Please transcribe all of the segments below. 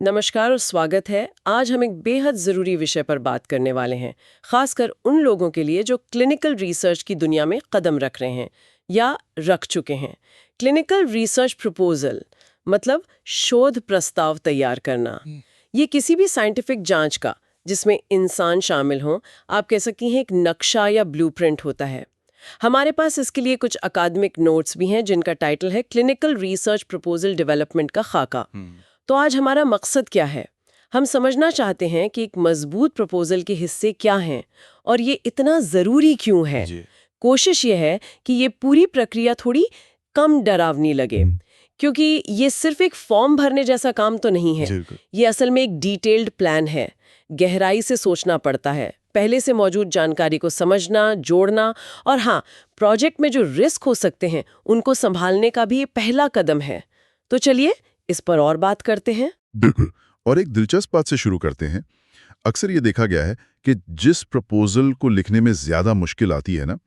नमस्कार और स्वागत है। आज हम एक बेहद ज़रूरी विषय पर बात करने वाले हैं, खासकर उन लोगों के लिए जो क्लिनिकल रिसर्च की दुनिया में कदम रख रहे हैं या रख चुके हैं। क्लिनिकल रिसर्च प्रपोजल मतलब शोध प्रस्ताव तैयार करना। ये किसी भी साइंटिफिक जांच का, जिसमें इंसान शामिल हों, आप कह सकती हैं एक नक्शा या ब्लूप्रिंट होता है। हमारे पास इसके लिए कुछ अकादमिक नोट्स भी हैं जिनका टाइटल है क्लिनिकल रिसर्च प्रपोजल डेवलपमेंट का खाका। तो आज हमारा मकसद क्या है? हम समझना चाहते हैं कि एक मजबूत प्रपोजल के हिस्से क्या हैं और ये इतना ज़रूरी क्यों है। जी। कोशिश ये है कि ये पूरी प्रक्रिया थोड़ी कम डरावनी लगे, क्योंकि ये सिर्फ एक फॉर्म भरने जैसा काम तो नहीं है। बिल्कुल। ये असल में एक डिटेल्ड प्लान है। गहराई से सोचना पड़ता है, पहले से मौजूद जानकारी को समझना, जोड़ना, और हाँ, प्रोजेक्ट में जो रिस्क हो सकते हैं उनको संभालने का भी ये पहला कदम है। तो चलिए इस पर और बात करते हैं। बिल्कुल। और एक दिलचस्प बात से शुरू करते हैं। अक्सर ये देखा गया है कि जिस प्रपोजल को लिखने में ज्यादा मुश्किल आती है ना,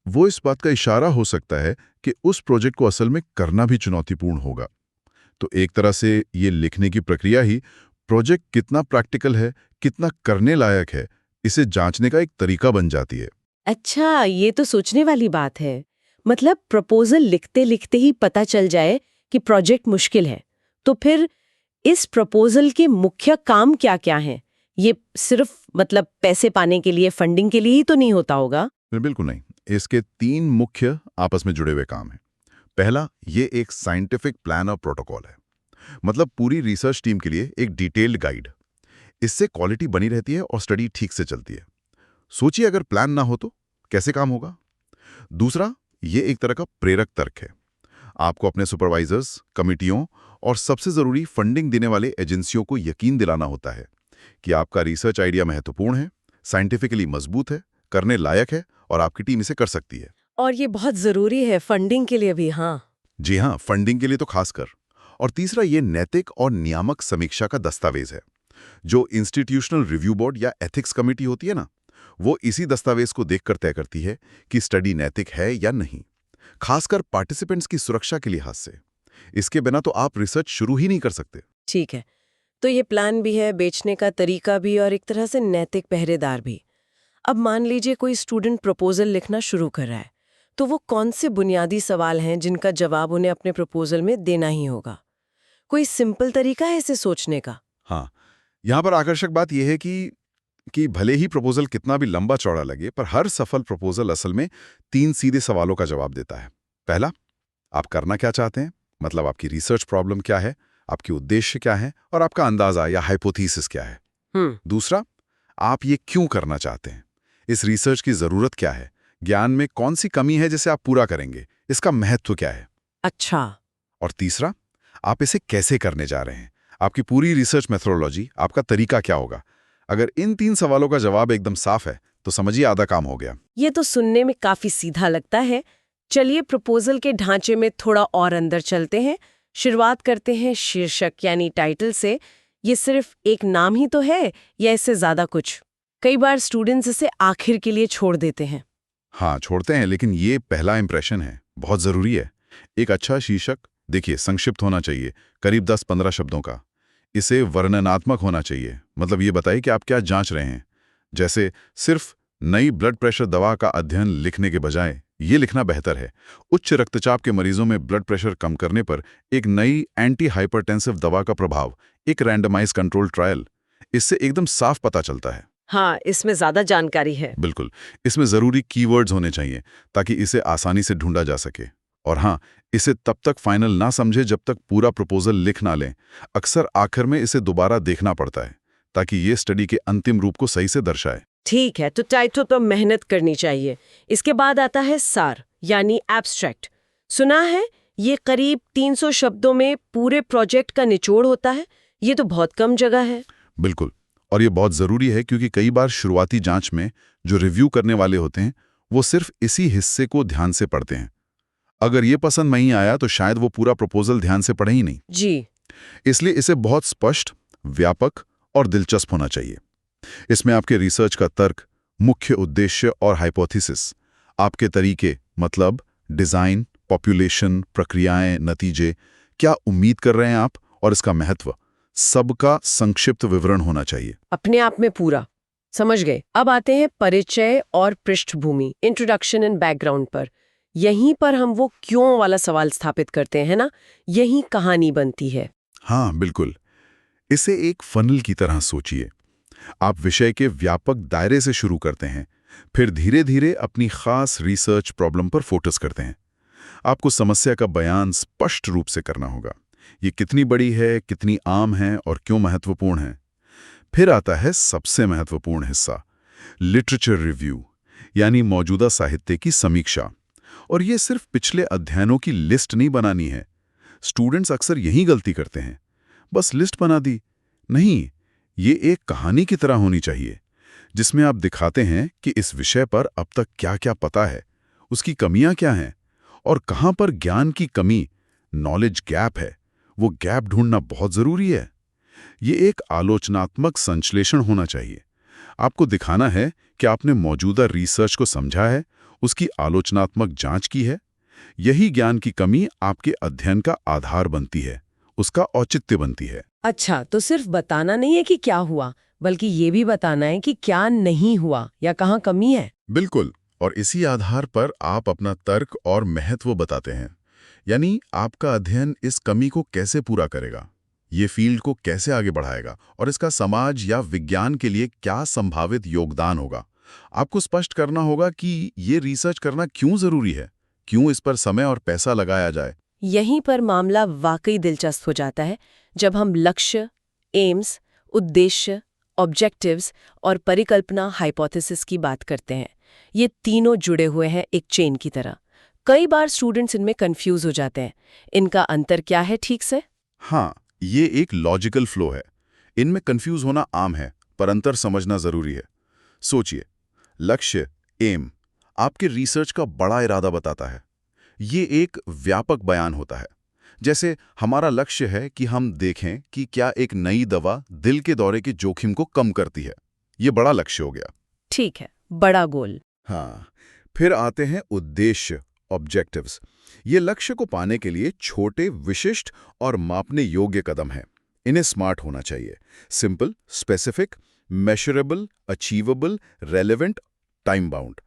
वो इस बात का इशारा हो सकता है कि उस प्रोजेक्ट को असल में करना भी चुनौतीपूर्ण होगा। तो एक तरह से ये लिखने की प्रक्रिया ही प्रोजेक्ट कितना प्रैक्टिकल है, कितना करने लायक है, इसे जांचने का एक तरीका बन जाती है। अच्छा, ये तो सोचने वाली बात है। मतलब प्रपोजल लिखते लिखते ही पता चल जाए कि प्रोजेक्ट मुश्किल है, तो फिर इस प्रपोजल के मुख्य काम क्या-क्या हैं? ये सिर्फ मतलब पैसे पाने के लिए, फंडिंग के लिए ही तो नहीं होता होगा? बिल्कुल नहीं। इसके 3 मुख्य आपस में जुड़े हुए काम हैं। पहला, ये एक साइंटिफिक प्लान और प्रोटोकॉल है। मतलब पूरी रिसर्च टीम के लिए एक डिटेल्ड गाइड। इससे क्वालिटी बनी रहती है और स्टडी ठीक से चलती है। सोचिए अगर प्लान ना हो तो कैसे काम होगा। दूसरा, ये एक तरह का प्रेरक तर्क है। आपको अपने सुपरवाइजर्स, कमिटियों और सबसे जरूरी फंडिंग देने वाले एजेंसियों को यकीन दिलाना होता है कि आपका रिसर्च आइडिया महत्वपूर्ण है, साइंटिफिकली मजबूत है, करने लायक है और आपकी टीम इसे कर सकती है। और ये बहुत ज़रूरी है फंडिंग के लिए भी। हाँ। जी हाँ, फंडिंग के लिए तो खासकर। और तीसरा, ये नैतिक और नियामक समीक्षा का दस्तावेज है। जो इंस्टीट्यूशनल रिव्यू बोर्ड या एथिक्स कमेटी होती है ना, वो इसी दस्तावेज को देखकर तय करती है कि स्टडी नैतिक है या नहीं, खासकर पार्टिसिपेंट्स की सुरक्षा के लिहाज से। इसके बिना तो आप रिसर्च शुरू ही नहीं कर सकते। ठीक है। तो ये प्लान भी है, बेचने का तरीका भी, और एक तरह से नैतिक पहरेदार भी। अब मान लीजिए कोई स्टूडेंट प्रपोजल लिखना शुरू कर रहा है, तो वो कौन से बुनियादी सवाल हैं जिनका जवाब उन्हें अपने प्रपोजल में देना ही होगा? कोई सिंपल तरीका है इसे सोचने का? हाँ, यहाँ पर आकर्षक बात यह है कि भले ही प्रपोजल कितना भी लंबा चौड़ा लगे, पर हर सफल प्रपोजल असल में 3 सीधे सवालों का जवाब देता है। पहला, आप करना क्या चाहते हैं, मतलब आपकी रिसर्च प्रॉब्लम क्या है, आपके उद्देश्य क्या है और आपका अंदाजा या हाइपोथेसिस क्या है। दूसरा, आप ये क्यों करना चाहते हैं, इस रिसर्च की जरूरत क्या है, ज्ञान में कौन सी कमी है जिसे आप पूरा करेंगे, इसका महत्व क्या है। अच्छा। और तीसरा, आप इसे कैसे करने जा रहे हैं, आपकी पूरी रिसर्च मेथोडोलॉजी, आपका तरीका क्या होगा। अगर इन 3 सवालों का जवाब एकदम साफ है तो समझिए आधा काम हो गया। ये तो सुनने में काफी सीधा लगता है। चलिए प्रपोजल के ढांचे में थोड़ा और अंदर चलते हैं। शुरुआत करते हैं शीर्षक यानी टाइटल से। ये सिर्फ एक नाम ही तो है या इससे ज्यादा कुछ? कई बार स्टूडेंट्स इसे आखिर के लिए छोड़ देते हैं। हाँ, छोड़ते हैं, लेकिन ये पहला इंप्रेशन है, बहुत जरूरी है। एक अच्छा शीर्षक, देखिए, संक्षिप्त होना चाहिए, करीब 10-15 शब्दों का। इसे वर्णनात्मक होना चाहिए, मतलब ये बताइए कि आप क्या जांच रहे हैं। जैसे सिर्फ नई ब्लड प्रेशर दवा का अध्ययन लिखने के बजाय ये लिखना बेहतर है, उच्च रक्तचाप के मरीजों में ब्लड प्रेशर कम करने पर एक नई एंटी हाइपरटेंसिव दवा का प्रभाव, एक रैंडमाइज कंट्रोल ट्रायल। इससे एकदम साफ पता चलता है। हाँ, इसमें ज्यादा जानकारी है। बिल्कुल। इसमें ज़रूरी कीवर्ड्स होने चाहिए ताकि इसे आसानी से ढूंढा जा सके। और हाँ, इसे तब तक फाइनल ना समझे जब तक पूरा प्रपोजल लिख ना लें। अक्सर आखिर में इसे दोबारा देखना पड़ता है ताकि ये स्टडी के अंतिम रूप को सही से दर्शाए। ठीक है, तो टाइटल पर मेहनत करनी चाहिए। इसके बाद आता है सार यानी एब्स्ट्रैक्ट। सुना है ये करीब 300 शब्दों में पूरे प्रोजेक्ट का निचोड़ होता है। ये तो बहुत कम जगह है। बिल्कुल। और ये बहुत ज़रूरी है क्योंकि कई बार शुरुआती जांच में जो रिव्यू करने वाले होते हैं वो सिर्फ इसी हिस्से को ध्यान से पढ़ते हैं। अगर ये पसंद नहीं आया तो शायद वो पूरा प्रपोजल ध्यान से पढ़े ही नहीं। जी। इसलिए इसे बहुत स्पष्ट, व्यापक और दिलचस्प होना चाहिए। इसमें आपके रिसर्च का तर्क, मुख्य उद्देश्य और हाइपोथेसिस, आपके तरीके मतलब डिजाइन, पॉपुलेशन, प्रक्रियाएं, नतीजे, क्या उम्मीद कर रहे हैं आप और इसका महत्व, सबका संक्षिप्त विवरण होना चाहिए। अपने आप में पूरा। समझ गए। अब आते हैं परिचय और पृष्ठभूमि, इंट्रोडक्शन एंड बैकग्राउंड पर। यहीं पर हम वो क्यों वाला सवाल स्थापित करते हैं ना, यही कहानी बनती है। हाँ बिल्कुल। इसे एक फनल की तरह सोचिए। आप विषय के व्यापक दायरे से शुरू करते हैं, फिर धीरे धीरे अपनी खास रिसर्च प्रॉब्लम पर फोकस करते हैं। आपको समस्या का बयान स्पष्ट रूप से करना होगा। ये कितनी बड़ी है, कितनी आम है और क्यों महत्वपूर्ण है। फिर आता है सबसे महत्वपूर्ण हिस्सा, लिटरेचर रिव्यू, यानी मौजूदा साहित्य की समीक्षा। और ये सिर्फ पिछले अध्ययनों की लिस्ट नहीं बनानी है। स्टूडेंट्स अक्सर यही गलती करते हैं, बस लिस्ट बना दी। नहीं, ये एक कहानी की तरह होनी चाहिए, जिसमें आप दिखाते हैं कि इस विषय पर अब तक क्या क्या पता है, उसकी कमियां क्या हैं, और कहां पर ज्ञान की कमी, नॉलेज गैप है। वो गैप ढूंढना बहुत जरूरी है। ये एक आलोचनात्मक संश्लेषण होना चाहिए। आपको दिखाना है कि आपने मौजूदा रिसर्च को समझा है, उसकी आलोचनात्मक जांच की है। यही ज्ञान की कमी आपके अध्ययन का आधार बनती है, उसका औचित्य बनती है। अच्छा, तो सिर्फ बताना नहीं है कि क्या हुआ, बल्कि ये भी बताना है कि क्या नहीं हुआ या कहाँ कमी है। बिल्कुल। और इसी आधार पर आप अपना तर्क और महत्व बताते हैं। यानी आपका अध्ययन इस कमी को कैसे पूरा करेगा, ये फील्ड को कैसे आगे बढ़ाएगा, और इसका समाज या विज्ञान के लिए क्या संभावित योगदान होगा। आपको स्पष्ट करना होगा कि ये रिसर्च करना क्यों जरूरी है, क्यों इस पर समय और पैसा लगाया जाए। यहीं पर मामला वाकई दिलचस्प हो जाता है, जब हम लक्ष्य, एम्स, उद्देश्य, ऑब्जेक्टिव्स और परिकल्पना, हाइपोथेसिस की बात करते हैं। ये तीनों जुड़े हुए हैं एक चेन की तरह। कई बार स्टूडेंट्स इनमें कंफ्यूज हो जाते हैं। इनका अंतर क्या है ठीक से? हाँ, ये एक लॉजिकल फ्लो है। इनमें कंफ्यूज होना आम है, पर अंतर समझना जरूरी है। सोचिए, लक्ष्य, एम, आपके रिसर्च का बड़ा इरादा बताता है। ये एक व्यापक बयान होता है। जैसे हमारा लक्ष्य है कि हम देखें कि क्या एक नई दवा दिल के दौरे के जोखिम को कम करती है। ये बड़ा लक्ष्य हो गया। ठीक है, बड़ा गोल। हाँ, फिर आते हैं उद्देश्य, ऑब्जेक्टिव्स। ये लक्ष्य को पाने के लिए छोटे, विशिष्ट और मापने योग्य कदम हैं। इन्हें स्मार्ट होना चाहिए। Simple, specific, measurable, achievable, relevant, time bound.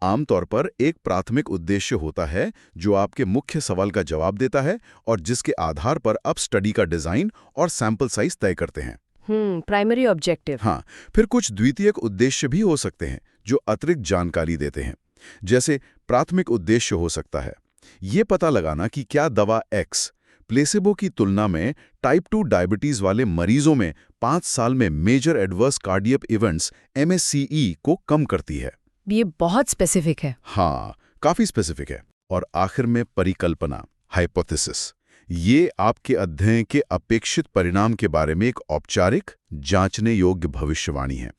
आमतौर पर एक प्राथमिक उद्देश्य होता है जो आपके मुख्य सवाल का जवाब देता है और जिसके आधार पर आप स्टडी का डिजाइन और सैंपल साइज तय करते हैं। Primary objective. हाँ, फिर कुछ द्वितीयक उद्देश्य भी हो सकते हैं जो अतिरिक्त जानकारी देते हैं। जैसे प्राथमिक उद्देश्य हो सकता है ये पता लगाना कि क्या दवा X प्लेसेबो की तुलना में टाइप 2 डायबिटीज वाले मरीजों में 5 साल में major adverse cardiac events MSCE को कम करती है। ये बहुत स्पेसिफिक है। हाँ, काफी स्पेसिफिक है। और आखिर में परिकल्पना, हाइपोथेसिस। ये आपके अध्ययन के अपेक्षित परिणाम के बारे में एक औपचारिक, जांचने योग्य भविष्यवाणी है।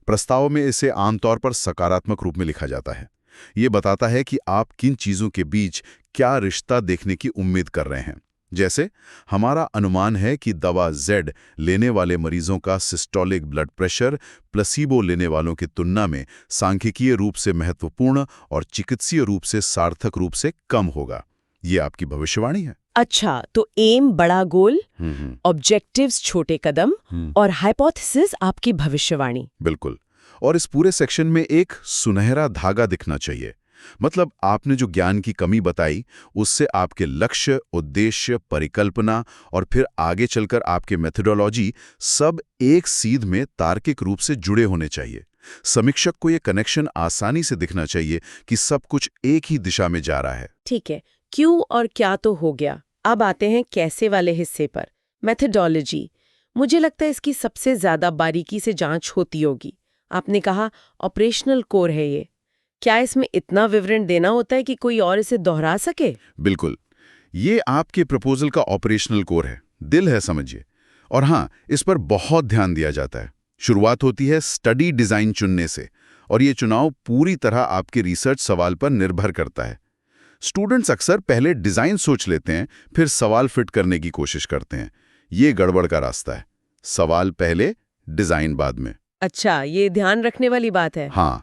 प्रस्ताव में इसे आमतौर पर सकारात्मक रूप में लिखा जाता है। ये बताता है कि आप किन चीजों के बीच क्या रिश्ता देखने की उम्मीद कर रहे हैं। जैसे, हमारा अनुमान है कि दवा Z लेने वाले मरीजों का सिस्टोलिक ब्लड प्रेशर प्लेसिबो लेने वालों की तुलना में सांख्यिकीय रूप से महत्वपूर्ण और चिकित्सीय रूप से सार्थक रूप से कम होगा। ये आपकी भविष्यवाणी है। अच्छा, तो एम बड़ा गोल, ऑब्जेक्टिव्स छोटे कदम, और हाइपोथेसिस आपकी भविष्यवाणी। बिल्कुल। और इस पूरे सेक्शन में एक सुनहरा धागा दिखना चाहिए। मतलब आपने जो ज्ञान की कमी बताई उससे आपके लक्ष्य, उद्देश्य, परिकल्पना और फिर आगे चलकर आपके मेथोडोलॉजी सब एक सीध में तार्किक रूप से जुड़े होने चाहिए। समीक्षक को ये कनेक्शन आसानी से दिखना चाहिए कि सब कुछ एक ही दिशा में जा रहा है। ठीक है, क्यों और क्या तो हो गया। अब आते हैं कैसे वाले हिस्से पर, मेथोडोलॉजी। मुझे लगता है इसकी सबसे ज्यादा बारीकी से जांच होती होगी। आपने कहा ऑपरेशनल कोर है ये। क्या इसमें इतना विवरण देना होता है कि कोई और इसे दोहरा सके? बिल्कुल, ये आपके प्रपोजल का ऑपरेशनल कोर है, दिल है समझिए। और हाँ, इस पर बहुत ध्यान दिया जाता है। शुरुआत होती है स्टडी डिजाइन चुनने से, और ये चुनाव पूरी तरह आपके रिसर्च सवाल पर निर्भर करता है। स्टूडेंट्स अक्सर पहले डिजाइन सोच लेते हैं, फिर सवाल फिट करने की कोशिश करते हैं। ये गड़बड़ का रास्ता है। सवाल पहले, डिजाइन बाद में। अच्छा, ये ध्यान रखने वाली बात है। हाँ,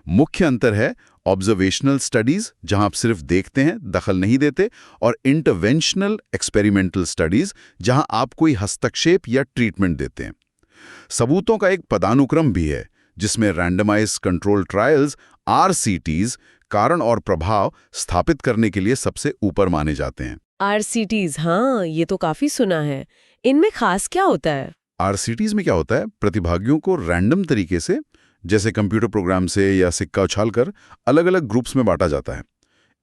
मुख्य अंतर है ऑब्जर्वेशनल स्टडीज जहां आप सिर्फ देखते हैं, दखल नहीं देते, और इंटरवेंशनल एक्सपेरिमेंटल स्टडीज जहां आप कोई हस्तक्षेप या ट्रीटमेंट देते हैं। सबूतों का एक पदानुक्रम भी है जिसमें रैंडमाइज कंट्रोल ट्रायल्स RCTs कारण और प्रभाव स्थापित करने के लिए सबसे ऊपर माने जाते हैं। RCTs, हाँ, ये तो काफी सुना है। इनमें खास क्या होता है? RCTs में क्या होता है, प्रतिभागियों को रैंडम तरीके से, जैसे कंप्यूटर प्रोग्राम से या सिक्का उछालकर, अलग अलग ग्रुप्स में बांटा जाता है।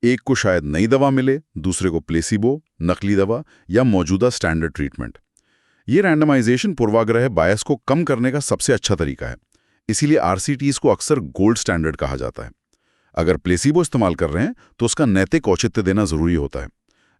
एक को शायद नई दवा मिले, दूसरे को प्लेसिबो, नकली दवा या मौजूदा स्टैंडर्ड ट्रीटमेंट। ये रैंडमाइजेशन पूर्वाग्रह बायस को कम करने का सबसे अच्छा तरीका है। इसीलिए RCTs को अक्सर गोल्ड स्टैंडर्ड कहा जाता है। अगर प्लेसिबो इस्तेमाल कर रहे हैं तो उसका नैतिक औचित्य देना जरूरी होता है।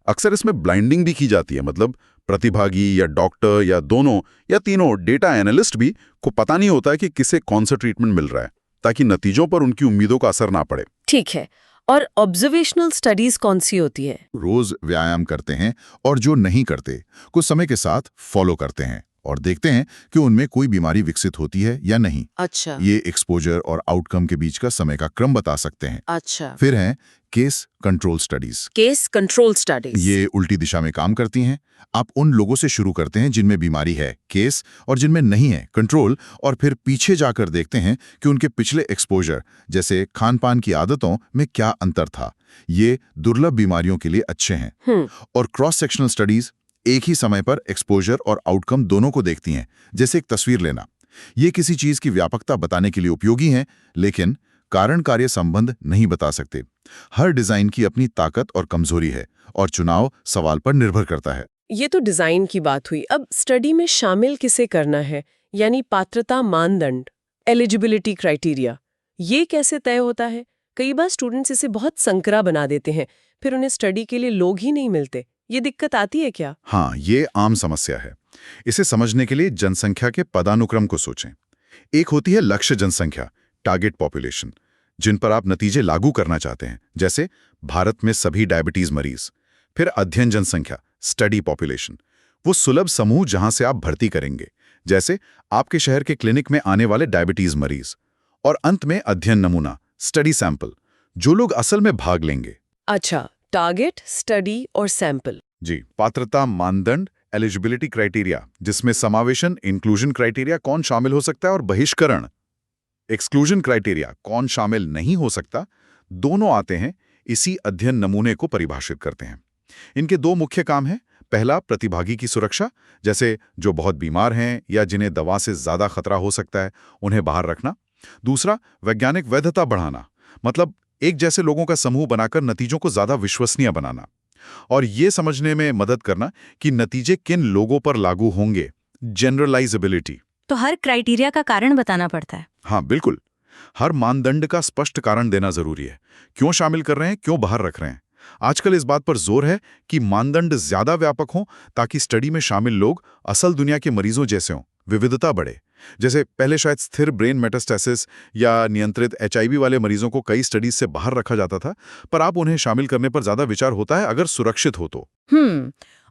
अक्सर इसमें ब्लाइंडिंग भी की जाती है, मतलब प्रतिभागी या डॉक्टर या दोनों या तीनों डेटा एनालिस्ट भी को पता नहीं होता है कि किसे कौन सा ट्रीटमेंट मिल रहा है, ताकि नतीजों पर उनकी उम्मीदों का असर ना पड़े। ठीक है। और ऑब्जर्वेशनल स्टडीज कौन सी होती है? रोज व्यायाम करते हैं और जो नहीं करते कुछ समय के साथ फॉलो करते हैं और देखते हैं कि उनमें कोई बीमारी विकसित होती है या नहीं। अच्छा। ये एक्सपोजर और आउटकम के बीच का समय का क्रम बता सकते हैं। अच्छा। फिर हैं case control studies. Case control studies ये उल्टी दिशा में काम करती हैं। आप उन लोगों से शुरू करते हैं जिनमें बीमारी है, केस, और जिनमें नहीं है, कंट्रोल, और फिर पीछे जाकर देखते हैं कि उनके पिछले एक्सपोजर, जैसे खान पान की आदतों में क्या अंतर था। ये दुर्लभ बीमारियों के लिए अच्छे हैं। और क्रॉस सेक्शनल स्टडीज एक ही समय पर एक्सपोजर और आउटकम दोनों को देखती हैं, जैसे एक तस्वीर लेना। ये किसी चीज की व्यापकता बताने के लिए उपयोगी हैं, लेकिन कारण कार्य संबंध नहीं बता सकते। हर डिजाइन की अपनी ताकत और कमजोरी है और चुनाव सवाल पर निर्भर करता है। ये तो डिजाइन की बात हुई। अब स्टडी में शामिल किसे करना है, यानी पात्रता मानदंड, एलिजिबिलिटी क्राइटेरिया, ये कैसे तय होता है? कई बार स्टूडेंट्स इसे बहुत संकरा बना देते हैं, फिर उन्हें स्टडी के लिए लोग ही नहीं मिलते। ये दिक्कत आती है क्या? हाँ, ये आम समस्या है। इसे समझने के लिए जनसंख्या के पदानुक्रम को सोचें। एक होती है लक्ष्य जनसंख्या, टारगेट पॉपुलेशन, जिन पर आप नतीजे लागू करना चाहते हैं, जैसे भारत में सभी डायबिटीज मरीज। फिर अध्ययन जनसंख्या, स्टडी पॉपुलेशन, वो सुलभ समूह जहां से आप भर्ती करेंगे, जैसे आपके शहर के क्लिनिक में आने वाले डायबिटीज मरीज। और अंत में अध्ययन नमूना, स्टडी सैंपल, जो लोग असल में भाग लेंगे। अच्छा, टारगेट, स्टडी और सैंपल। जी, पात्रता मानदंड, एलिजिबिलिटी क्राइटेरिया, जिसमें समावेशन, इंक्लूजन क्राइटेरिया, कौन शामिल हो सकता है, और बहिष्करण, एक्सक्लूजन क्राइटेरिया, कौन शामिल नहीं हो सकता, दोनों आते हैं इसी अध्ययन नमूने को परिभाषित करते हैं। इनके दो मुख्य काम हैं। पहला, प्रतिभागी की सुरक्षा, जैसे जो बहुत बीमार हैं या जिन्हें दवा से ज्यादा खतरा हो सकता है, उन्हें बाहर रखना। दूसरा, वैज्ञानिक वैधता बढ़ाना, मतलब एक जैसे लोगों का समूह बनाकर नतीजों को ज्यादा विश्वसनीय बनाना और ये समझने में मदद करना कि नतीजे किन लोगों पर लागू होंगे, जनरलाइजेबिलिटी। तो हर क्राइटेरिया का कारण बताना पड़ता है। हाँ, बिल्कुल। हर मानदंड का स्पष्ट कारण देना जरूरी है। क्यों शामिल कर रहे हैं, क्यों बाहर रख रहे हैं। आजकल इस बात पर जोर है कि मानदंड ज्यादा व्यापक हों ताकि स्टडी में शामिल लोग असल दुनिया के मरीजों जैसे हों, विविधता बढ़े। जैसे पहले शायद स्थिर ब्रेन मेटास्टेसिस या नियंत्रित HIV वाले मरीजों को कई स्टडीज से बाहर रखा जाता था, पर आप उन्हें शामिल करने पर ज्यादा विचार होता है अगर सुरक्षित हो तो।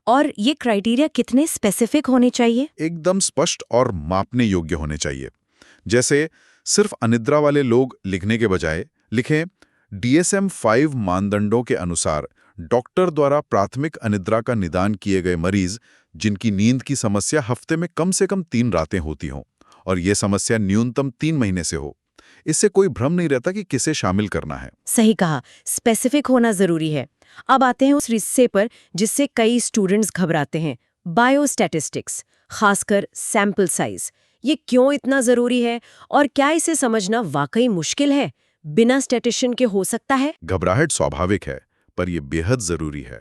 और ये क्राइटेरिया कितने स्पेसिफिक होने चाहिए? एकदम स्पष्ट और मापने योग्य होने चाहिए। जैसे सिर्फ अनिद्रा वाले लोग लिखने के बजाय लिखें, DSM-5 मानदंडों के अनुसार डॉक्टर द्वारा प्राथमिक अनिद्रा का निदान किए गए मरीज जिनकी नींद की समस्या हफ्ते में कम से कम 3 रातें होती हों और ये समस्या न्यूनतम 3 महीने से हो। इससे कोई भ्रम नहीं रहता कि किसे शामिल करना है। सही कहा, स्पेसिफिक होना जरूरी है। अब आते हैं उस हिस्से पर जिससे कई स्टूडेंट्स घबराते हैं, बायोस्टैटिस्टिक्स, खासकर सैंपल साइज। ये क्यों इतना जरूरी है और क्या इसे समझना वाकई मुश्किल है? बिना स्टैटिस्टिशियन के हो सकता है? घबराहट स्वाभाविक है, पर यह बेहद जरूरी है।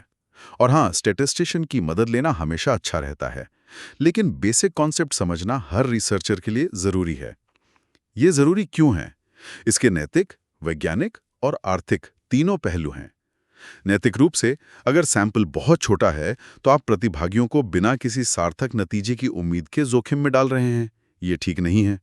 और हाँ, स्टैटिस्टिशियन की मदद लेना हमेशा अच्छा रहता है, लेकिन बेसिक कॉन्सेप्ट समझना हर रिसर्चर के लिए जरूरी है। ये जरूरी क्यों है? इसके नैतिक, वैज्ञानिक और आर्थिक तीनों पहलू हैं। नैतिक रूप से, अगर सैंपल बहुत छोटा है तो आप प्रतिभागियों को बिना किसी सार्थक नतीजे की उम्मीद के जोखिम में डाल रहे हैं। ये ठीक नहीं है।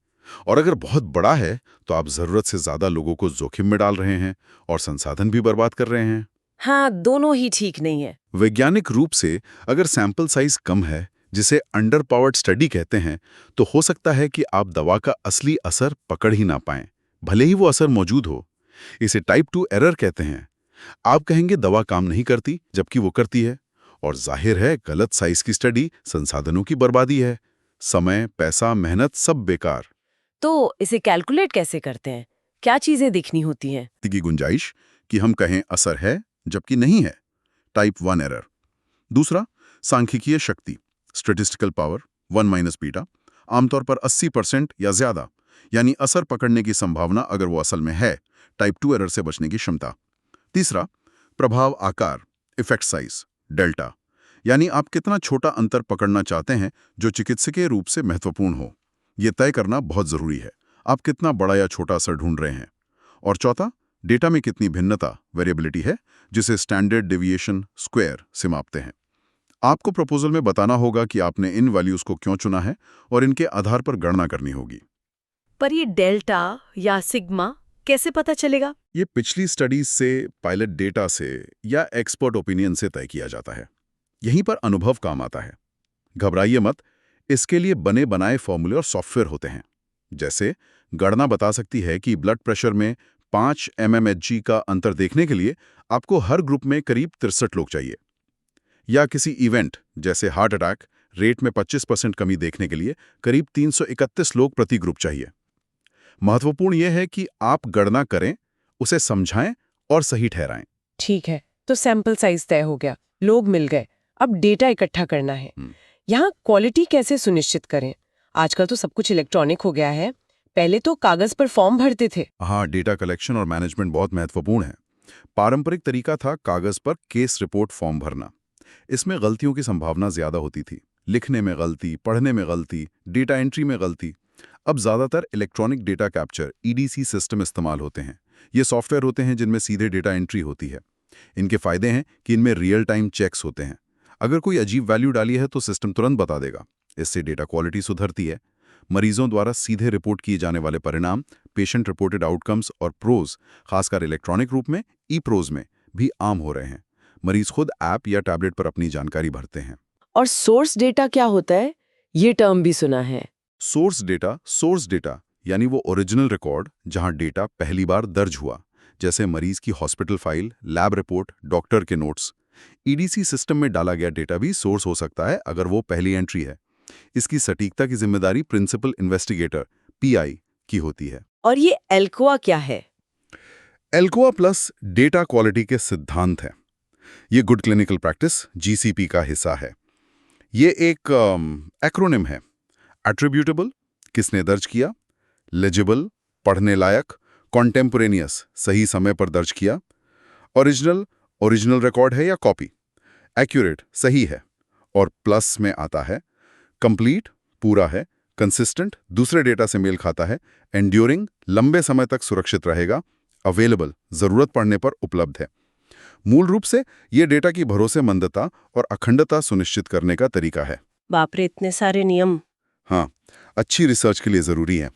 और अगर बहुत बड़ा है तो आप जरूरत से ज्यादा लोगों को जोखिम में डाल रहे हैं और संसाधन भी बर्बाद कर रहे हैं। हाँ, दोनों ही ठीक नहीं है। वैज्ञानिक रूप से, अगर सैंपल साइज कम है, जिसे अंडर पावर्ड स्टडी कहते हैं, तो हो सकता है कि आप दवा का असली असर पकड़ ही ना पाएं, भले ही वो असर मौजूद हो। इसे टाइप 2 एरर कहते हैं। आप कहेंगे दवा काम नहीं करती, जबकि वो करती है। और जाहिर है गलत साइज की स्टडी संसाधनों की बर्बादी है। समय, पैसा, मेहनत सब बेकार। तो इसे कैलकुलेट कैसे करते हैं? क्या चीजें देखनी होती हैं? की गुंजाइश कि हम कहें असर है जबकि नहीं है, टाइप 1 एरर। दूसरा, सांख्यिकीय शक्ति, स्टैटिस्टिकल पावर 1 माइनस बीटा, आमतौर पर 80% या ज्यादा, यानी असर पकड़ने की संभावना अगर वो असल में है, टाइप 2 एरर से बचने की क्षमता। तीसरा, प्रभाव आकार, इफेक्ट साइज, डेल्टा, यानी आप कितना छोटा अंतर पकड़ना चाहते हैं जो चिकित्सकीय रूप से महत्वपूर्ण हो। यह तय करना बहुत जरूरी है, आप कितना बड़ा या छोटा असर ढूंढ रहे हैं। और चौथा, डेटा में कितनी भिन्नता, वेरिएबिलिटी है, जिसे स्टैंडर्ड डेविएशन स्क्वायर से मापते हैं। आपको प्रपोजल में बताना होगा कि आपने इन वैल्यूज को क्यों चुना है और इनके आधार पर गणना करनी होगी। पर ये डेल्टा या सिग्मा कैसे पता चलेगा? ये पिछली स्टडीज से, पायलट डेटा से या एक्सपर्ट ओपिनियन से तय किया जाता है। यहीं पर अनुभव काम आता है। घबराइए मत, इसके लिए बने बनाए फॉर्मूले और सॉफ्टवेयर होते हैं। जैसे गणना बता सकती है कि ब्लड प्रेशर में 5 mmHg का अंतर देखने के लिए आपको हर ग्रुप में करीब 63 लोग चाहिए। या किसी इवेंट जैसे हार्ट अटैक रेट में 25% कमी देखने के लिए करीब 331 लोग प्रति ग्रुप चाहिए। महत्वपूर्ण यह है कि आप गणना करें, उसे समझाएं और सही ठहराएं। ठीक है, तो सैंपल साइज तय हो गया, लोग मिल गए, अब डेटा इकट्ठा करना है। यहाँ क्वालिटी कैसे सुनिश्चित करें? आजकल तो सब कुछ इलेक्ट्रॉनिक हो गया है, पहले तो कागज पर फॉर्म भरते थे। हाँ, डेटा कलेक्शन और मैनेजमेंट बहुत महत्वपूर्ण है। पारंपरिक तरीका था कागज पर केस रिपोर्ट फॉर्म भरना। इसमें गलतियों की संभावना ज्यादा होती थी, लिखने में गलती, पढ़ने में गलती, डेटा एंट्री में गलती। अब ज्यादातर electronic data capture EDC system इस्तेमाल होते हैं। ये सॉफ्टवेयर होते हैं जिनमें सीधे डेटा एंट्री होती है। इनके फायदे हैं कि इनमें रियल टाइम चेक्स होते हैं। अगर कोई अजीब वैल्यू डाली है तो सिस्टम तुरंत बता देगा। इससे डेटा क्वालिटी सुधरती है। मरीजों द्वारा सीधे रिपोर्ट किए जाने वाले परिणाम, पेशेंट रिपोर्टेड आउटकम्स और प्रोज, खासकर इलेक्ट्रॉनिक रूप में ई-प्रोज में भी आम हो रहे हैं। मरीज खुद ऐप या टैबलेट पर अपनी जानकारी भरते हैं। और सोर्स डेटा क्या होता है? ये टर्म भी सुना है। सोर्स डेटा यानी वो ओरिजिनल रिकॉर्ड जहां डेटा पहली बार दर्ज हुआ, जैसे मरीज की hospital file, lab report, doctor के नोट्स। EDC सिस्टम में डाला गया डेटा भी सोर्स हो सकता है अगर वो पहली एंट्री है। इसकी सटीकता की जिम्मेदारी प्रिंसिपल इन्वेस्टिगेटर PI की होती है। और ये एल्कोआ क्या है? एल्कोआ प्लस डेटा क्वालिटी के सिद्धांत है। ये गुड क्लिनिकल प्रैक्टिस GCP का हिस्सा है। ये एक एक्रोनिम है। एट्रीब्यूटेबल, किसने दर्ज किया, लेजिबल, पढ़ने लायक, कॉन्टेम्पोरेनियस, सही समय पर दर्ज किया, ओरिजिनल रिकॉर्ड है या कॉपी, एक्यूरेट, सही है, और प्लस में आता है कंप्लीट, पूरा है, कंसिस्टेंट, दूसरे डेटा से मेल खाता है, एंड्यूरिंग, लंबे समय तक सुरक्षित रहेगा, अवेलेबल, जरूरत पड़ने पर उपलब्ध है। मूल रूप से ये डेटा की भरोसेमंदता और अखंडता सुनिश्चित करने का तरीका है। बाप रे, इतने सारे नियम! हाँ, अच्छी रिसर्च के लिए जरूरी है।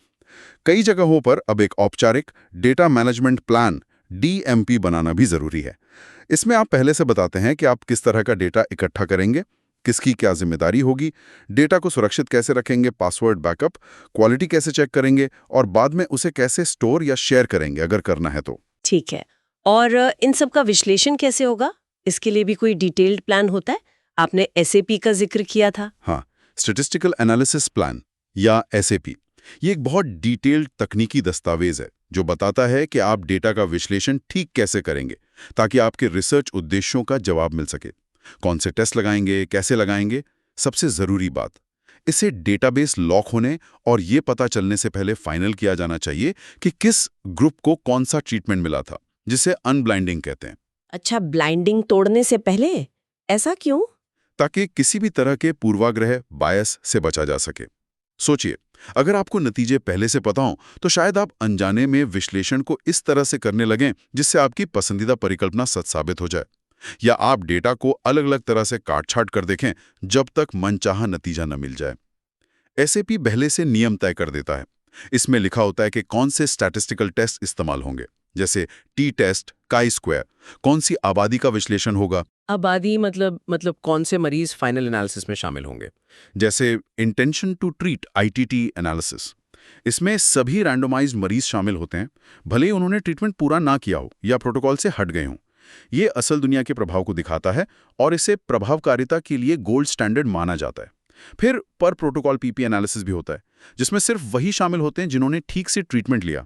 कई जगहों पर अब एक औपचारिक डेटा मैनेजमेंट प्लान DMP बनाना भी जरूरी है। इसमें आप पहले से बताते हैं कि आप किस तरह का डेटा इकट्ठा करेंगे, किसकी क्या जिम्मेदारी होगी, डेटा को सुरक्षित कैसे रखेंगे, पासवर्ड बैकअप, क्वालिटी कैसे चेक करेंगे और बाद में उसे कैसे स्टोर या शेयर करेंगे अगर करना है तो। ठीक है, और इन सब का विश्लेषण कैसे होगा? इसके लिए भी कोई डिटेल्ड प्लान होता है? आपने SAP का जिक्र किया था। हाँ, स्टैटिस्टिकल एनालिसिस प्लान या SAP, ये एक बहुत डिटेल्ड तकनीकी दस्तावेज है जो बताता है कि आप डेटा का विश्लेषण ठीक कैसे करेंगे ताकि आपके रिसर्च उद्देश्यों का जवाब मिल सके। कौन से टेस्ट लगाएंगे, कैसे लगाएंगे, सबसे जरूरी बात, इसे डेटाबेस लॉक होने और ये पता चलने से पहले फाइनल किया जाना चाहिए कि किस ग्रुप को कौन सा ट्रीटमेंट मिला था, जिसे अनब्लाइंडिंग कहते हैं। अच्छा, ब्लाइंडिंग तोड़ने से पहले? ऐसा क्यों? ताकि किसी भी तरह के पूर्वाग्रह, बायस से बचा जा सके। सोचिए, अगर आपको नतीजे पहले से पता हो तो शायद आप अनजाने में विश्लेषण को इस तरह से करने लगें जिससे आपकी पसंदीदा परिकल्पना सच साबित हो जाए, या आप डेटा को अलग अलग तरह से काट-छाँट कर देखें जब तक मनचाहा नतीजा न मिल जाए। SAP पहले से नियम तय कर देता है। इसमें लिखा होता है कि कौन से स्टैटिस्टिकल टेस्ट इस्तेमाल होंगे, जैसे T-टेस्ट, chi-स्क्वायर, कौन सी आबादी का विश्लेषण होगा। आबादी मतलब कौन से मरीज फाइनल एनालिसिस में शामिल होंगे? जैसे intention to treat ITT analysis, इसमें सभी रैंडोमाइज्ड मरीज शामिल होते हैं, भले ही उन्होंने ट्रीटमेंट पूरा ना किया हो या प्रोटोकॉल से हट गए हों। ये असल दुनिया के प्रभाव को दिखाता है और इसे प्रभावकारिता के लिए गोल्ड स्टैंडर्ड माना जाता है। फिर पर प्रोटोकॉल पीपी एनालिसिस भी होता है, जिसमें सिर्फ वही शामिल होते हैं जिन्होंने ठीक से ट्रीटमेंट लिया।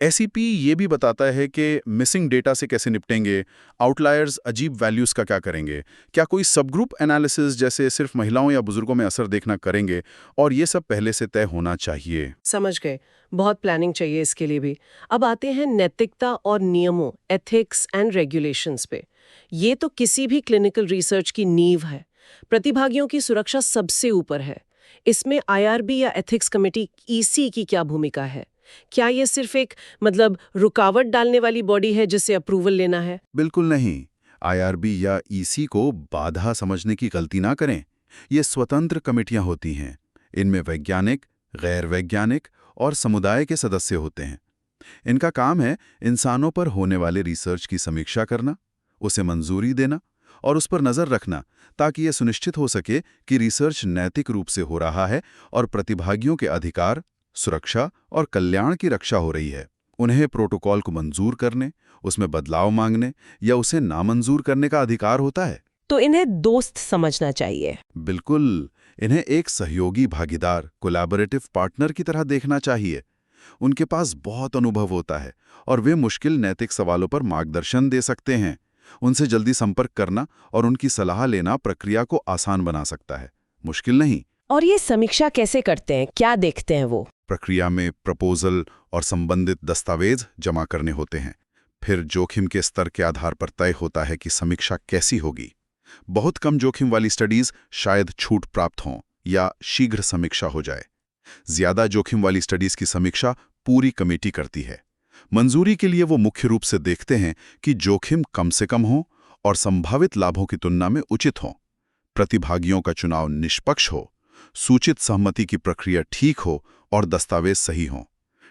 एसईपी ये भी बताता है कि मिसिंग डेटा से कैसे निपटेंगे, आउटलायर्स अजीब वैल्यूज का क्या करेंगे, क्या कोई सबग्रुप एनालिसिस जैसे सिर्फ महिलाओं या बुजुर्गों में असर देखना करेंगे, और ये सब पहले से तय होना चाहिए। समझ गए, बहुत प्लानिंग चाहिए इसके लिए भी। अब आते हैं नैतिकता और नियमों, एथिक्स एंड रेगुलेशंस पे। ये तो किसी भी क्लिनिकल रिसर्च की नींव है। प्रतिभागियों की सुरक्षा सबसे ऊपर है। इसमें आईआरबी या एथिक्स कमेटी ईसी की क्या भूमिका है? क्या ये सिर्फ एक रुकावट डालने वाली बॉडी है जिसे अप्रूवल लेना है? बिल्कुल नहीं। आईआरबी या ईसी को बाधा समझने की गलती ना करें। ये स्वतंत्र कमेटियां होती हैं। इनमें वैज्ञानिक, गैर वैज्ञानिक और समुदाय के सदस्य होते हैं। इनका काम है इंसानों पर होने वाले रिसर्च की समीक्षा करना, उसे मंजूरी देना और उस पर नज़र रखना, ताकि यह सुनिश्चित हो सके कि रिसर्च नैतिक रूप से हो रहा है और प्रतिभागियों के अधिकार, सुरक्षा और कल्याण की रक्षा हो रही है। उन्हें प्रोटोकॉल को मंजूर करने, उसमें बदलाव मांगने या उसे नामंजूर करने का अधिकार होता है। तो इन्हें दोस्त समझना चाहिए। बिल्कुल, इन्हें एक सहयोगी भागीदार, कोलैबोरेटिव पार्टनर की तरह देखना चाहिए। उनके पास बहुत अनुभव होता है और वे मुश्किल नैतिक सवालों पर मार्गदर्शन दे सकते हैं। उनसे जल्दी संपर्क करना और उनकी सलाह लेना प्रक्रिया को आसान बना सकता है, मुश्किल नहीं। और ये समीक्षा कैसे करते हैं, क्या देखते हैं वो? प्रक्रिया में प्रपोजल और संबंधित दस्तावेज जमा करने होते हैं। फिर जोखिम के स्तर के आधार पर तय होता है कि समीक्षा कैसी होगी। बहुत कम जोखिम वाली स्टडीज शायद छूट प्राप्त हों या शीघ्र समीक्षा हो जाए। ज्यादा जोखिम वाली स्टडीज की समीक्षा पूरी कमेटी करती है। मंजूरी के लिए वो मुख्य रूप से देखते हैं कि जोखिम कम से कम हो और संभावित लाभों की तुलना में उचित हो, प्रतिभागियों का चुनाव निष्पक्ष हो, सूचित सहमति की प्रक्रिया ठीक हो और दस्तावेज सही हों,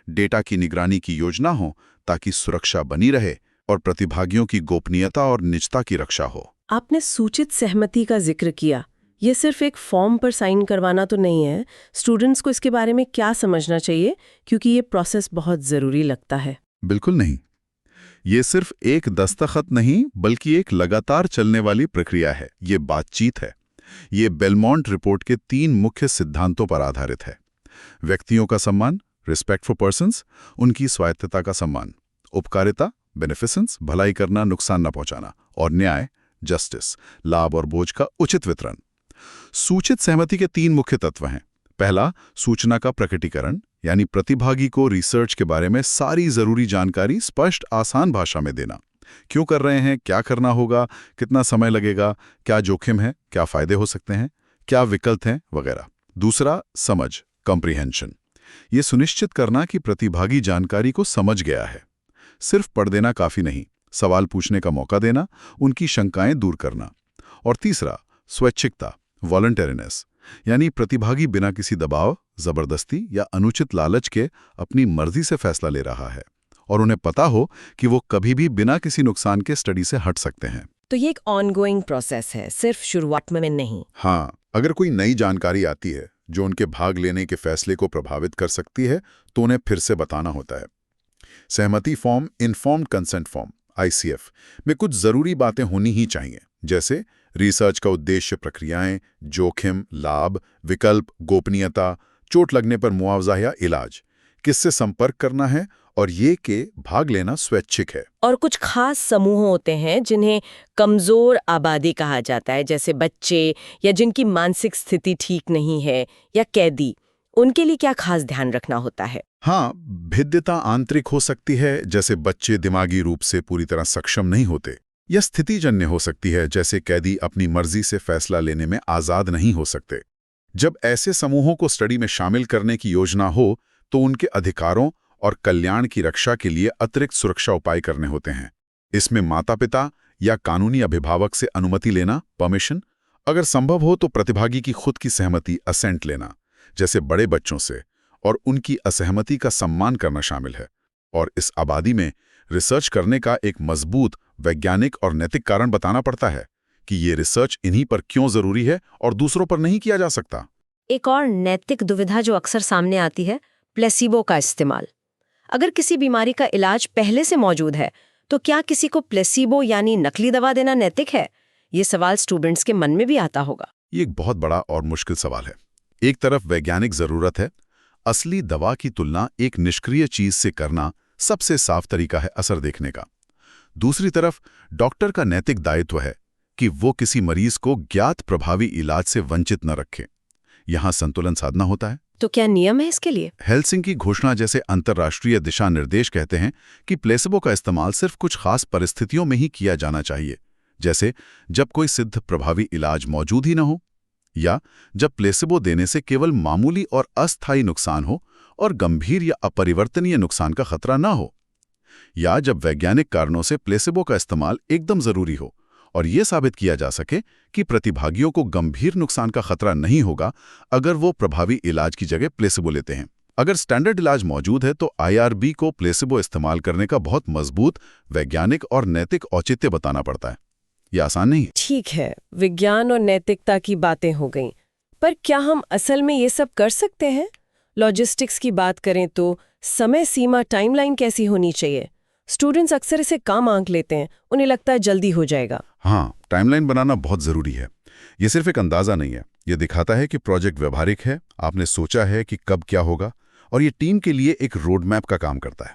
डेटा की निगरानी की योजना हो ताकि सुरक्षा बनी रहे और प्रतिभागियों की गोपनीयता और निजता की रक्षा हो। आपने सूचित सहमति का जिक्र किया। ये सिर्फ एक फॉर्म पर साइन करवाना तो नहीं है। स्टूडेंट्स को इसके बारे में क्या समझना चाहिए, क्योंकि ये प्रोसेस बहुत ज़रूरी लगता है। बिल्कुल नहीं। ये सिर्फ एक दस्तखत नहीं बल्कि एक लगातार चलने वाली प्रक्रिया है। ये बातचीत है। ये बेलमोंट रिपोर्ट के 3 मुख्य सिद्धांतों पर आधारित है। व्यक्तियों का सम्मान, रिस्पेक्ट फॉर पर्सन्स, उनकी स्वायत्तता का सम्मान, उपकारिता, बेनिफिसेंस, भलाई करना, नुकसान न पहुंचाना, और न्याय, जस्टिस, लाभ और बोझ का उचित वितरण। सूचित सहमति के 3 मुख्य तत्व हैं। पहला, सूचना का प्रकटीकरण, यानी प्रतिभागी को रिसर्च के बारे में सारी जरूरी जानकारी स्पष्ट आसान भाषा में देना। क्यों कर रहे हैं, क्या करना होगा, कितना समय लगेगा, क्या जोखिम है, क्या फायदे हो सकते हैं, क्या विकल्प हैं, वगैरह। दूसरा, समझ, कॉम्प्रिहेंशन, ये सुनिश्चित करना कि प्रतिभागी जानकारी को समझ गया है। सिर्फ पढ़ देना काफी नहीं, सवाल पूछने का मौका देना, उनकी शंकाएं दूर करना। और तीसरा, स्वैच्छिकता, वॉलंटरीनेस, यानी प्रतिभागी बिना किसी दबाव, जबरदस्ती या अनुचित लालच के अपनी मर्जी से फैसला ले रहा है और उन्हें पता हो कि वो कभी भी बिना किसी नुकसान के स्टडी से हट सकते हैं। तो ये एक ऑनगोइंग प्रोसेस है, सिर्फ शुरुआत में नहीं। हाँ, अगर कोई नई जानकारी आती है जो उनके भाग लेने के फैसले को प्रभावित कर सकती है तो उन्हें फिर से बताना होता है। सहमति form, informed consent form ICF में कुछ जरूरी बातें होनी ही चाहिए, जैसे रिसर्च का उद्देश्य, प्रक्रियाएं, जोखिम, लाभ, विकल्प, गोपनीयता, चोट लगने पर मुआवजा या इलाज, किससे संपर्क करना है और ये कि भाग लेना स्वैच्छिक है। और कुछ खास समूह होते हैं जिन्हें कमजोर आबादी कहा जाता है, जैसे बच्चे या जिनकी मानसिक स्थिति ठीक नहीं है, या कैदी। उनके लिए क्या खास ध्यान रखना होता है? हाँ, भिद्यता आंतरिक हो सकती है, जैसे बच्चे दिमागी रूप से पूरी तरह सक्षम नहीं होते, या स्थितिजन्य हो सकती है, जैसे कैदी अपनी मर्जी से फैसला लेने में आजाद नहीं हो सकते। जब ऐसे समूहों को स्टडी में शामिल करने की योजना हो तो उनके अधिकारों और कल्याण की रक्षा के लिए अतिरिक्त सुरक्षा उपाय करने होते हैं। इसमें माता-पिता या कानूनी अभिभावक से अनुमति लेना, परमिशन, अगर संभव हो तो प्रतिभागी की खुद की सहमति, असेंट लेना, जैसे बड़े बच्चों से, और उनकी असहमति का सम्मान करना शामिल है। और इस आबादी में रिसर्च करने का एक मजबूत वैज्ञानिक और नैतिक कारण बताना पड़ता है कि ये रिसर्च इन्हीं पर क्यों जरूरी है और दूसरों पर नहीं किया जा सकता। एक और नैतिक दुविधा जो अक्सर सामने आती है, प्लेसिबो का इस्तेमाल। अगर किसी बीमारी का इलाज पहले से मौजूद है तो क्या किसी को प्लेसिबो यानी नकली दवा देना नैतिक है? ये सवाल स्टूडेंट्स के मन में भी आता होगा। ये एक बहुत बड़ा और मुश्किल सवाल है। एक तरफ वैज्ञानिक जरूरत है, असली दवा की तुलना एक निष्क्रिय चीज से करना सबसे साफ तरीका है असर देखने का। दूसरी तरफ डॉक्टर का नैतिक दायित्व है कि वो किसी मरीज को ज्ञात प्रभावी इलाज से वंचित न रखे। यहां संतुलन साधना होता है। तो क्या नियम है इसके लिए? हेल्सिंकी घोषणा जैसे अंतर्राष्ट्रीय दिशा निर्देश कहते हैं कि प्लेसिबो का इस्तेमाल सिर्फ कुछ खास परिस्थितियों में ही किया जाना चाहिए, जैसे जब कोई सिद्ध प्रभावी इलाज मौजूद ही न हो, या जब प्लेसिबो देने से केवल मामूली और अस्थायी नुकसान हो और गंभीर या अपरिवर्तनीय नुकसान का खतरा न हो, या जब वैज्ञानिक कारणों से प्लेसिबो का इस्तेमाल एकदम जरूरी हो और यह साबित किया जा सके कि प्रतिभागियों को गंभीर नुकसान का खतरा नहीं होगा अगर वो प्रभावी इलाज की जगह प्लेसिबो लेते हैं। अगर स्टैंडर्ड इलाज मौजूद है तो IRB को प्लेसिबो इस्तेमाल करने का बहुत मजबूत वैज्ञानिक और नैतिक औचित्य बताना पड़ता है। यह आसान नहीं है। ठीक है, विज्ञान और नैतिकता की बातें हो गईं, पर क्या हम असल में ये सब कर सकते हैं? लॉजिस्टिक्स की बात करें तो समय सीमा टाइमलाइन कैसी होनी चाहिए? स्टूडेंट्स अक्सर इसे काम आंक लेते हैं, उन्हें लगता है जल्दी हो जाएगा। हाँ, टाइमलाइन बनाना बहुत जरूरी है। ये सिर्फ एक अंदाजा नहीं है, ये दिखाता है कि प्रोजेक्ट व्यवहारिक है, आपने सोचा है कि कब क्या होगा, और ये टीम के लिए एक रोड मैप का काम करता है।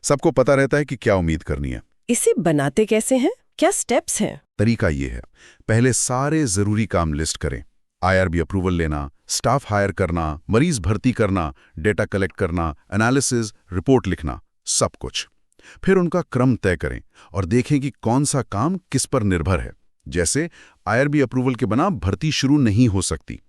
सबको पता रहता है कि क्या उम्मीद करनी है। इसे बनाते कैसे हैं? क्या स्टेप्स हैं? तरीका ये है, पहले सारे जरूरी काम लिस्ट करें। IRB अप्रूवल लेना, स्टाफ हायर करना, मरीज भर्ती करना, डेटा कलेक्ट करना, एनालिसिस, रिपोर्ट लिखना, सब कुछ। फिर उनका क्रम तय करें और देखें कि कौन सा काम किस पर निर्भर है। जैसे IRB अप्रूवल के बिना भर्ती शुरू नहीं हो सकती।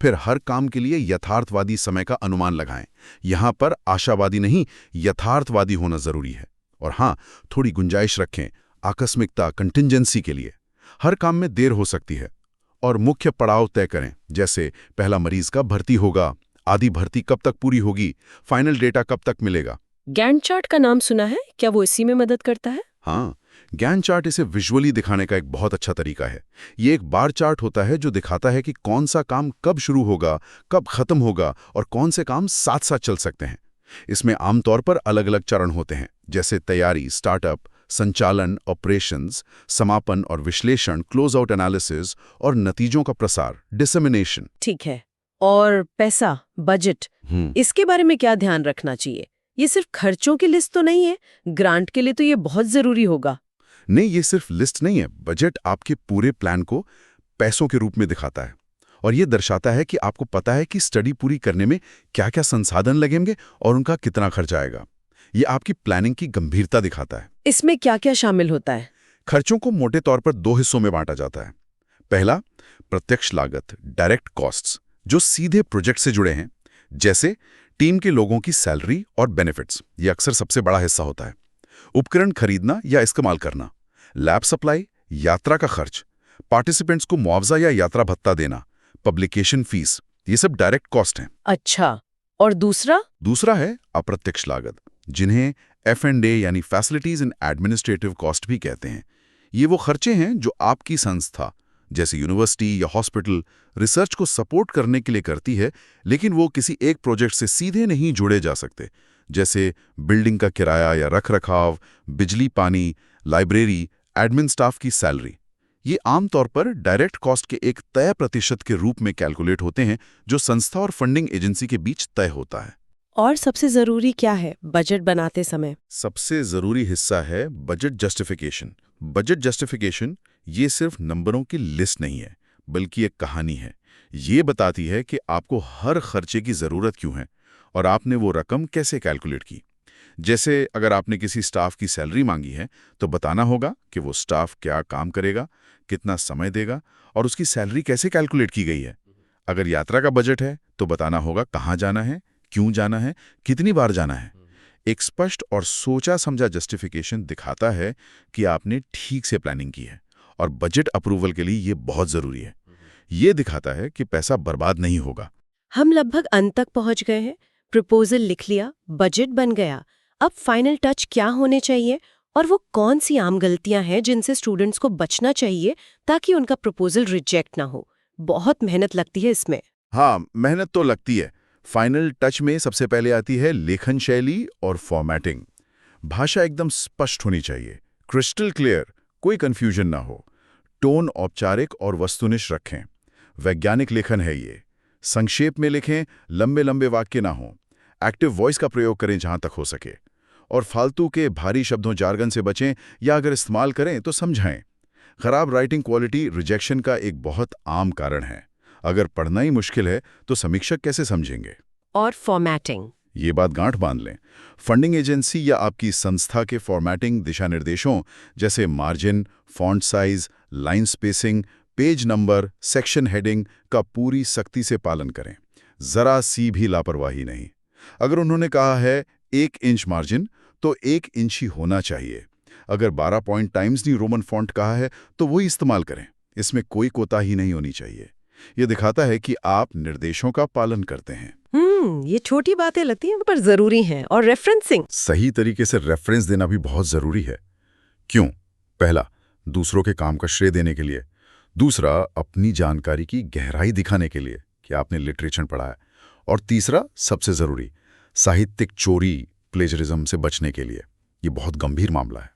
फिर हर काम के लिए यथार्थवादी समय का अनुमान लगाएं। यहां पर आशावादी नहीं, यथार्थवादी होना जरूरी है। और हाँ, थोड़ी गुंजाइश रखें आकस्मिकता, कंटिंजेंसी के लिए। हर काम में देर हो सकती है। और मुख्य पड़ाव तय करें, जैसे पहला मरीज कब भर्ती होगा, आधी भर्ती कब तक पूरी होगी, फाइनल डेटा कब तक मिलेगा। गैंट चार्ट का नाम सुना है, क्या वो इसी में मदद करता है? हाँ, गैंट चार्ट इसे विजुअली दिखाने का एक बहुत अच्छा तरीका है। ये एक बार चार्ट होता है जो दिखाता है कि कौन सा काम कब शुरू होगा, कब खत्म होगा और कौन से काम साथ साथ चल सकते हैं। इसमें आमतौर पर अलग अलग चरण होते हैं, जैसे तैयारी, स्टार्टअप, संचालन, ऑपरेशंस, समापन और विश्लेषण, क्लोज आउट एनालिसिस, और नतीजों का प्रसार, डिसेमिनेशन। ठीक है। और पैसा, बजट, इसके बारे में क्या ध्यान रखना चाहिए? ये सिर्फ खर्चों की लिस्ट तो नहीं है, ग्रांट के लिए तो ये बहुत जरूरी होगा। नहीं, ये सिर्फ लिस्ट नहीं है। बजट आपके पूरे प्लान को पैसों के रूप में दिखाता है और ये दर्शाता है कि आपको पता है कि स्टडी पूरी करने में क्या क्या संसाधन लगेंगे और उनका कितना खर्च आएगा। ये आपकी प्लानिंग की गंभीरता दिखाता है। इसमें क्या क्या शामिल होता है? खर्चों को मोटे तौर पर 2 हिस्सों में बांटा जाता है। पहला, प्रत्यक्ष लागत, डायरेक्ट कॉस्ट्स, जो सीधे प्रोजेक्ट से जुड़े हैं, जैसे टीम के लोगों की सैलरी और बेनिफिट्स। ये अक्सर सबसे बड़ा हिस्सा होता है। उपकरण खरीदना या इस्तेमाल करना, लैब सप्लाई, यात्रा का खर्च, पार्टिसिपेंट्स को मुआवजा या यात्रा भत्ता देना, पब्लिकेशन फीस, ये सब डायरेक्ट कॉस्ट हैं। अच्छा, और दूसरा है अप्रत्यक्ष लागत, जिन्हें F&A यानी फैसिलिटीज एंड एडमिनिस्ट्रेटिव कॉस्ट भी कहते हैं। ये वो खर्चे हैं जो आपकी संस्था, जैसे यूनिवर्सिटी या हॉस्पिटल, रिसर्च को सपोर्ट करने के लिए करती है, लेकिन वो किसी एक प्रोजेक्ट से सीधे नहीं जुड़े जा सकते, जैसे बिल्डिंग का किराया या रखरखाव, बिजली पानी, लाइब्रेरी, एडमिन स्टाफ की सैलरी। ये आमतौर पर डायरेक्ट कॉस्ट के एक तय प्रतिशत के रूप में कैलकुलेट होते हैं, जो संस्था और फंडिंग एजेंसी के बीच तय होता है। और सबसे जरूरी क्या है बजट बनाते समय? सबसे जरूरी हिस्सा है बजट जस्टिफिकेशन। बजट जस्टिफिकेशन ये सिर्फ नंबरों की लिस्ट नहीं है, बल्कि एक कहानी है। ये बताती है कि आपको हर खर्चे की जरूरत क्यों है और आपने वो रकम कैसे कैलकुलेट की। जैसे अगर आपने किसी स्टाफ की सैलरी मांगी है, तो बताना होगा कि वो स्टाफ क्या काम करेगा, कितना समय देगा और उसकी सैलरी कैसे कैलकुलेट की गई है। अगर यात्रा का बजट है, तो बताना होगा कहाँ जाना है, क्यों जाना है, कितनी बार जाना है। एक स्पष्ट और सोचा समझा जस्टिफिकेशन दिखाता है कि आपने ठीक से प्लानिंग की है, और बजट अप्रूवल के लिए ये बहुत जरूरी है। ये दिखाता है कि पैसा बर्बाद नहीं होगा। हम लगभग अंत तक पहुंच गए हैं। प्रपोजल लिख लिया, बजट बन गया। अब फाइनल टच क्या होने चाहिए और वो कौन सी आम गलतियां हैं जिनसे स्टूडेंट्स को बचना चाहिए ताकि उनका प्रपोजल रिजेक्ट ना हो? बहुत मेहनत लगती है इसमें। हाँ, मेहनत तो लगती है, फाइनल टच में सबसे पहले आती है लेखन शैली और फॉर्मेटिंग। भाषा एकदम स्पष्ट होनी चाहिए, क्रिस्टल क्लियर, कोई कंफ्यूजन ना हो। टोन औपचारिक और वस्तुनिष्ठ रखें। वैज्ञानिक लेखन है ये। संक्षेप में लिखें, लंबे लंबे वाक्य ना हो। एक्टिव वॉइस का प्रयोग करें जहां तक हो सके। और फालतू के भारी शब्दों जार्गन से बचें, या अगर इस्तेमाल करें तो समझाएं। खराब राइटिंग क्वालिटी रिजेक्शन का एक बहुत आम कारण है। अगर पढ़ना ही मुश्किल है तो समीक्षक कैसे समझेंगे? और फॉर्मेटिंग, ये बात गांठ बांध लें। फंडिंग एजेंसी या आपकी संस्था के फॉर्मेटिंग दिशा निर्देशों जैसे margin, font size, line spacing, page number, section heading का पूरी सख्ती से पालन करें। जरा सी भी लापरवाही नहीं। अगर उन्होंने कहा है 1 इंच मार्जिन तो 1 इंच ही होना चाहिए। अगर 12 point times new Roman font कहा है तो वही इस्तेमाल करें। इसमें कोई कोताही नहीं होनी चाहिए। यह दिखाता है कि आप निर्देशों का पालन करते हैं। ये छोटी बातें लगती हैं पर जरूरी हैं। और रेफरेंसिंग, सही तरीके से रेफरेंस देना भी बहुत जरूरी है। क्यों? पहला, दूसरों के काम का श्रेय देने के लिए। दूसरा, अपनी जानकारी की गहराई दिखाने के लिए कि आपने लिटरेचर पढ़ा है। और तीसरा, सबसे जरूरी, साहित्यिक चोरी, प्लेजरिज्म से बचने के लिए। ये बहुत गंभीर मामला है।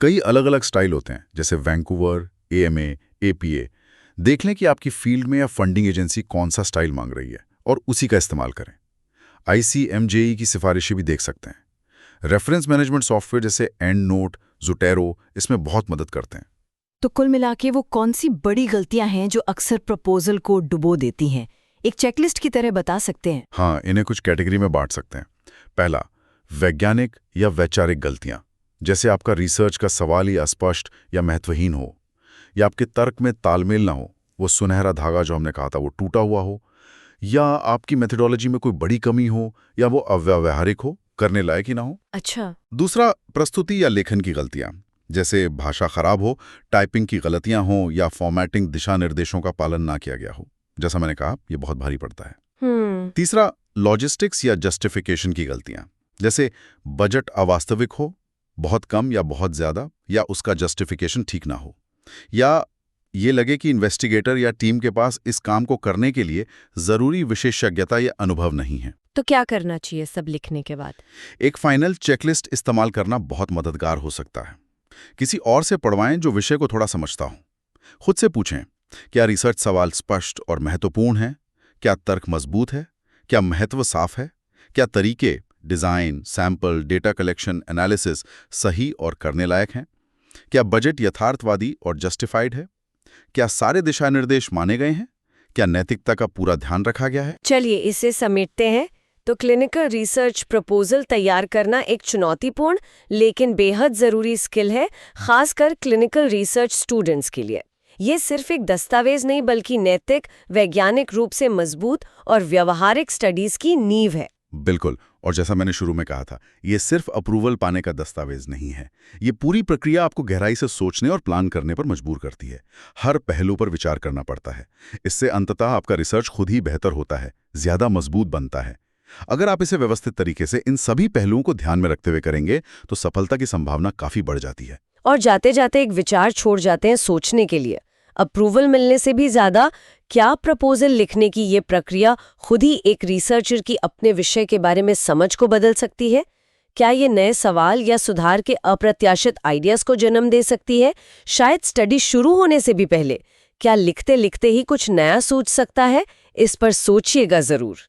कई अलग अलग स्टाइल होते हैं, जैसे वैंकूवर, AMA, APA। देख लें कि आपकी फील्ड में या फंडिंग एजेंसी कौन सा स्टाइल मांग रही है और उसी का इस्तेमाल करें। ICMJE की सिफारिशें भी देख सकते हैं। रेफरेंस मैनेजमेंट सॉफ्टवेयर जैसे एंड नोट, ज़ोटैरो इसमें बहुत मदद करते हैं। तो कुल मिला के वो कौन सी बड़ी गलतियां हैं जो अक्सर प्रपोजल को डुबो देती हैं? एक चेकलिस्ट की तरह बता सकते हैं। हाँ, इन्हें कुछ कैटेगरी में बांट सकते हैं। पहला, वैज्ञानिक या वैचारिक गलतियां, जैसे आपका रिसर्च का सवाल ही अस्पष्ट या महत्वहीन हो, या आपके तर्क में तालमेल ना हो, वो सुनहरा धागा जो हमने कहा था वो टूटा हुआ हो, या आपकी मेथोडोलॉजी में कोई बड़ी कमी हो, या वो अव्यावहारिक हो, करने लायक ही ना हो। अच्छा, दूसरा, प्रस्तुति या लेखन की गलतियां, जैसे भाषा खराब हो, टाइपिंग की गलतियां हो, या फॉर्मेटिंग दिशा निर्देशों का पालन ना किया गया हो। जैसा मैंने कहा, ये बहुत भारी पड़ता है। तीसरा, लॉजिस्टिक्स या जस्टिफिकेशन की गलतियां, जैसे बजट अवास्तविक हो, बहुत कम या बहुत ज्यादा, या उसका जस्टिफिकेशन ठीक ना हो, या ये लगे कि इन्वेस्टिगेटर या टीम के पास इस काम को करने के लिए जरूरी विशेषज्ञता या अनुभव नहीं है। तो क्या करना चाहिए सब लिखने के बाद? एक फाइनल चेकलिस्ट इस्तेमाल करना बहुत मददगार हो सकता है। किसी और से पढ़वाएं जो विषय को थोड़ा समझता हो। खुद से पूछें, क्या रिसर्च सवाल स्पष्ट और महत्वपूर्ण है? क्या तर्क मजबूत है? क्या महत्व साफ है? क्या तरीके, design, sample, data collection, analysis सही और करने लायक हैं? क्या बजट यथार्थवादी और जस्टिफाइड है? क्या सारे दिशा निर्देश माने गए हैं? क्या नैतिकता का पूरा ध्यान रखा गया है? चलिए इसे समेटते हैं। तो क्लिनिकल रिसर्च प्रपोजल तैयार करना एक चुनौतीपूर्ण लेकिन बेहद ज़रूरी स्किल है, खासकर क्लिनिकल रिसर्च स्टूडेंट्स के लिए। ये सिर्फ एक दस्तावेज नहीं बल्कि नैतिक, वैज्ञानिक रूप से मजबूत और व्यवहारिक स्टडीज की नींव है। बिल्कुल, और जैसा मैंने शुरू में कहा था, ये सिर्फ अप्रूवल पाने का दस्तावेज नहीं है। ये पूरी प्रक्रिया आपको गहराई से सोचने और प्लान करने पर मजबूर करती है। हर पहलू पर विचार करना पड़ता है। इससे अंततः आपका रिसर्च खुद ही बेहतर होता है, ज्यादा मजबूत बनता है। अगर आप इसे व्यवस्थित तरीके से इन सभी पहलुओं को ध्यान में रखते हुए करेंगे तो सफलता की संभावना काफी बढ़ जाती है। और जाते जाते एक विचार छोड़ जाते हैं सोचने के लिए। अप्रूवल मिलने से भी ज्यादा, क्या प्रपोजल लिखने की ये प्रक्रिया खुद ही एक रिसर्चर की अपने विषय के बारे में समझ को बदल सकती है? क्या ये नए सवाल या सुधार के अप्रत्याशित आइडियाज को जन्म दे सकती है? शायद स्टडी शुरू होने से भी पहले क्या लिखते लिखते ही कुछ नया सूझ सकता है? इस पर सोचिएगा जरूर।